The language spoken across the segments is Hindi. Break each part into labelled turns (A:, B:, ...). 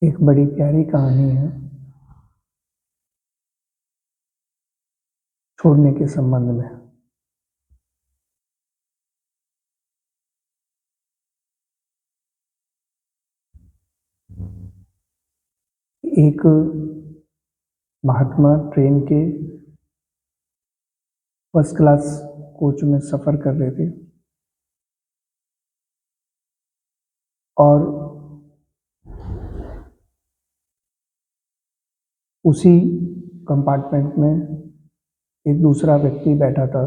A: एक बड़ी प्यारी कहानी है छोड़ने के संबंध में। एक महात्मा ट्रेन के फर्स्ट क्लास कोच में सफ़र कर रहे थे और उसी कंपार्टमेंट में एक दूसरा व्यक्ति बैठा था।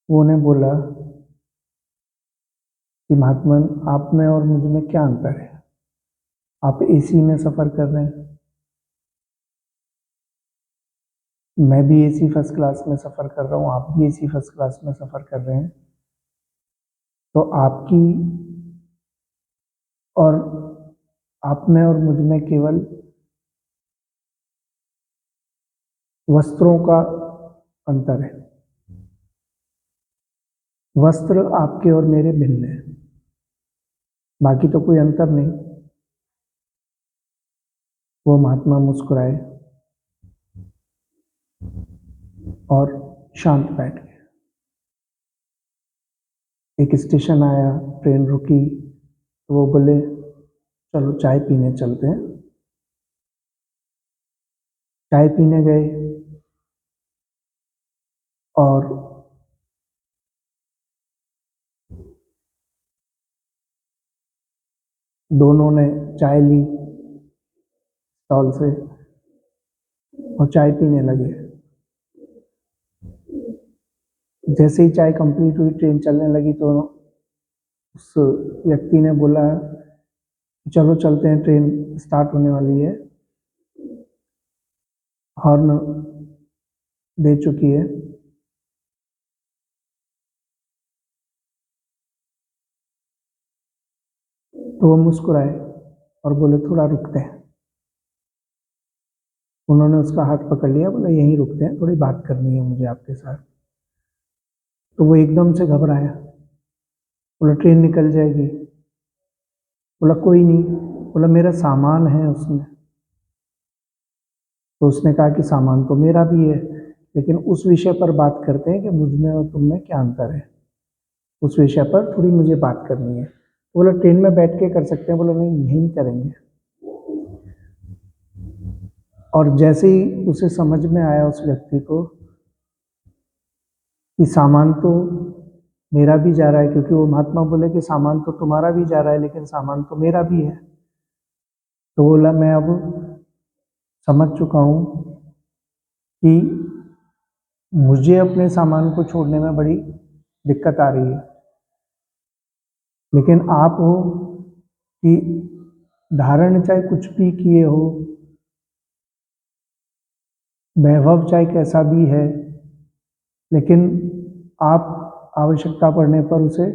A: वो उन्हें बोला कि महात्मन, आप में और मुझ में क्या अंतर है? आप एसी में सफ़र कर रहे हैं, मैं भी एसी फर्स्ट क्लास में सफ़र कर रहा हूँ, आप भी एसी फर्स्ट क्लास में सफ़र कर रहे हैं। तो आपकी और आप में और मुझ में केवल वस्त्रों का अंतर है। वस्त्र आपके और मेरे भिन्न है, बाकी तो कोई अंतर नहीं। वो महात्मा मुस्कुराए और शांत बैठ गए। एक स्टेशन आया, ट्रेन रुकी, तो वो बोले चलो चाय पीने चलते हैं। चाय पीने गए और दोनों ने चाय ली स्टॉल से और चाय पीने लगे। जैसे ही चाय कंप्लीट हुई, ट्रेन चलने लगी, तो उस व्यक्ति ने बोला चलो चलते हैं, ट्रेन स्टार्ट होने वाली है, हॉर्न दे चुकी है। तो वो मुस्कुराए और बोले थोड़ा रुकते हैं। उन्होंने उसका हाथ पकड़ लिया, बोला यहीं रुकते हैं, थोड़ी बात करनी है मुझे आपके साथ। तो वो एकदम से घबराया, बोला ट्रेन निकल जाएगी। बोला कोई नहीं, बोला मेरा सामान है उसमें। तो उसने कहा कि सामान तो मेरा भी है, लेकिन उस विषय पर बात करते हैं कि मुझ में और तुम में क्या अंतर है, उस विषय पर थोड़ी मुझे बात करनी है। बोला ट्रेन में बैठ के कर सकते हैं। बोला नहीं, यहीं करेंगे। और जैसे ही उसे समझ में आया उस व्यक्ति को कि सामान तो मेरा भी जा रहा है, क्योंकि वो महात्मा बोले कि सामान तो तुम्हारा भी जा रहा है, लेकिन सामान तो मेरा भी है। तो बोला मैं अब समझ चुका हूँ कि मुझे अपने सामान को छोड़ने में बड़ी दिक्कत आ रही है, लेकिन आप हो कि धारण चाहे कुछ भी किए हो, वैभव चाहे कैसा भी है, लेकिन आप आवश्यकता पड़ने पर उसे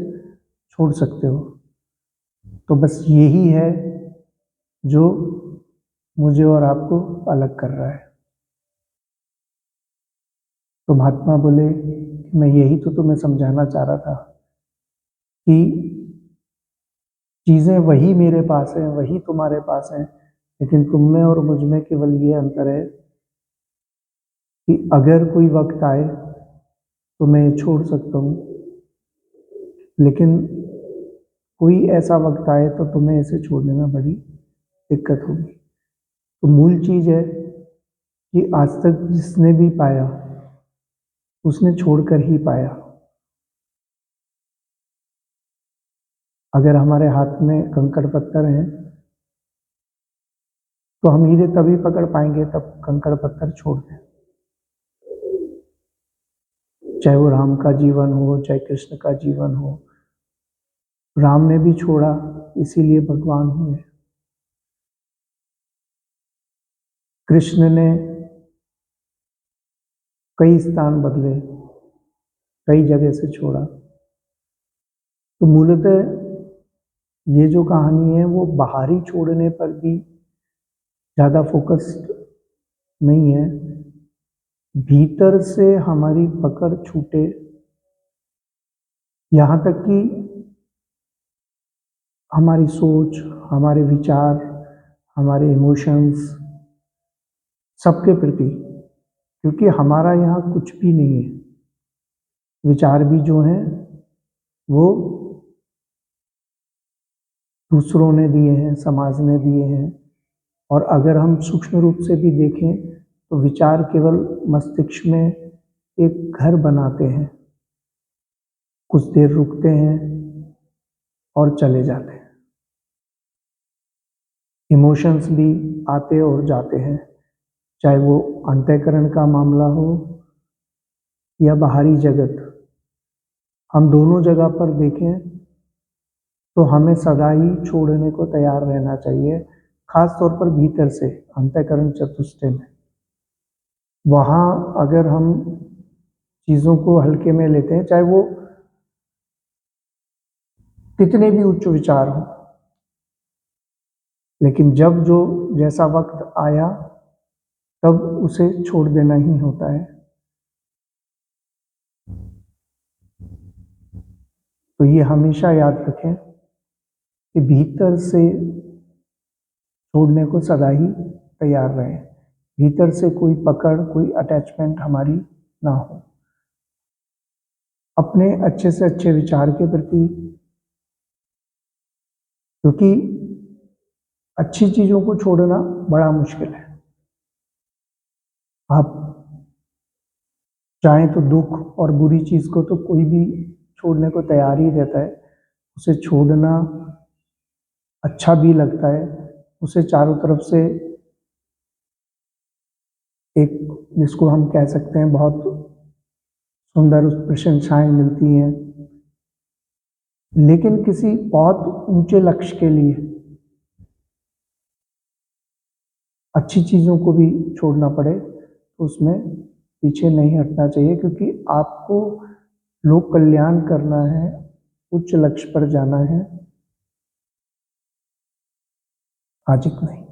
A: छोड़ सकते हो। तो बस यही है जो मुझे और आपको अलग कर रहा है। तो महात्मा बोले मैं यही तो तुम्हें समझाना चाह रहा था कि चीज़ें वही मेरे पास हैं, वही तुम्हारे पास हैं, लेकिन तुम में और मुझ में केवल ये अंतर है कि अगर कोई वक्त आए तो मैं छोड़ सकता हूँ, लेकिन कोई ऐसा वक्त आए तो तुम्हें इसे छोड़ने में बड़ी दिक्कत होगी। तो मूल चीज़ है कि आज तक जिसने भी पाया उसने छोड़कर ही पाया। अगर हमारे हाथ में कंकड़ पत्थर हैं तो हम हीरे तभी पकड़ पाएंगे तब कंकड़ पत्थर छोड़ दें। चाहे वो राम का जीवन हो, चाहे कृष्ण का जीवन हो, राम ने भी छोड़ा, इसीलिए भगवान हुए। कृष्ण ने कई स्थान बदले, कई जगह से छोड़ा। तो मूलतः ये जो कहानी है वो बाहरी छोड़ने पर भी ज़्यादा फोकस्ड नहीं है, भीतर से हमारी पकड़ छूटे, यहाँ तक कि हमारी सोच, हमारे विचार, हमारे इमोशंस, सबके प्रति, क्योंकि हमारा यहाँ कुछ भी नहीं है। विचार भी जो हैं वो दूसरों ने दिए हैं, समाज ने दिए हैं, और अगर हम सूक्ष्म रूप से भी देखें तो विचार केवल मस्तिष्क में एक घर बनाते हैं, कुछ देर रुकते हैं और चले जाते हैं। इमोशंस भी आते और जाते हैं, चाहे वो अंतःकरण का मामला हो या बाहरी जगत। हम दोनों जगह पर देखें तो हमें सदा ही छोड़ने को तैयार रहना चाहिए, खास तौर पर भीतर से अंतःकरण चतुष्टय में। वहाँ अगर हम चीज़ों को हल्के में लेते हैं, चाहे वो कितने भी उच्च विचार हों, लेकिन जब जो जैसा वक्त आया तब उसे छोड़ देना ही होता है। तो ये हमेशा याद रखें कि भीतर से छोड़ने को सदा ही तैयार रहें, भीतर से कोई पकड़, कोई अटैचमेंट हमारी ना हो। अपने अच्छे से अच्छे विचार के प्रति, क्योंकि अच्छी चीज़ों को छोड़ना बड़ा मुश्किल है। आप चाहें तो दुख और बुरी चीज़ को तो कोई भी छोड़ने को तैयार ही रहता है, उसे छोड़ना अच्छा भी लगता है, उसे चारों तरफ से एक, जिसको हम कह सकते हैं, बहुत सुंदर प्रशंसाएं मिलती हैं। लेकिन किसी बहुत ऊंचे लक्ष्य के लिए अच्छी चीज़ों को भी छोड़ना पड़े तो उसमें पीछे नहीं हटना चाहिए, क्योंकि आपको लोक कल्याण करना है, उच्च लक्ष्य पर जाना है, आज नहीं।